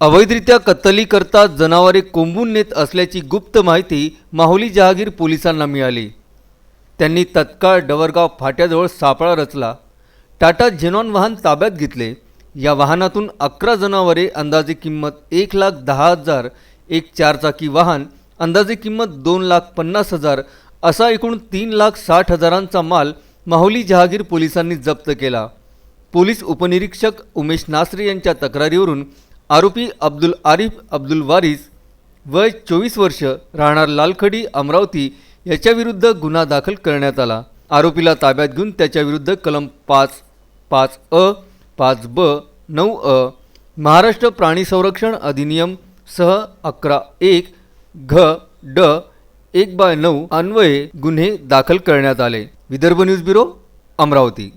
अवैधरित्या कत्तलीकरता जनावरे कोंबून नेत असल्याची गुप्त माहिती माहुली जहागीर पोलिसांना मिळाली। त्यांनी तत्काळ डवरगाव फाट्याजवळ सापळा रचला। टाटा झेनॉन वाहन ताब्यात घेतले। या वाहनातून 11 जनावरे, अंदाजे किंमत 1,10,000, एक चारचाकी वाहन, अंदाजे किंमत 2,50,000 असा एकूण 3,60,000चा माल माहुली जहागीर पोलिसांनी जप्त केला। पोलीस उपनिरीक्षक उमेश नासरे यांच्या तक्रारीवरून आरोपी अब्दुल आरिफ अब्दुल वारिस वय 24 वर्ष, राहणार लालखडी अमरावती याच्याविरुद्ध गुन्हा दाखल करण्यात आला। आरोपीला ताब्यात घेऊन त्याच्याविरुद्ध कलम 5(5)(अ), 5(ब), 9(अ), महाराष्ट्र प्राणी संरक्षण अधिनियम सह 11(1) घ ड 1/9 अन्वये गुन्हे दाखल करण्यात आले। Vidarbha news bureau, Amravati.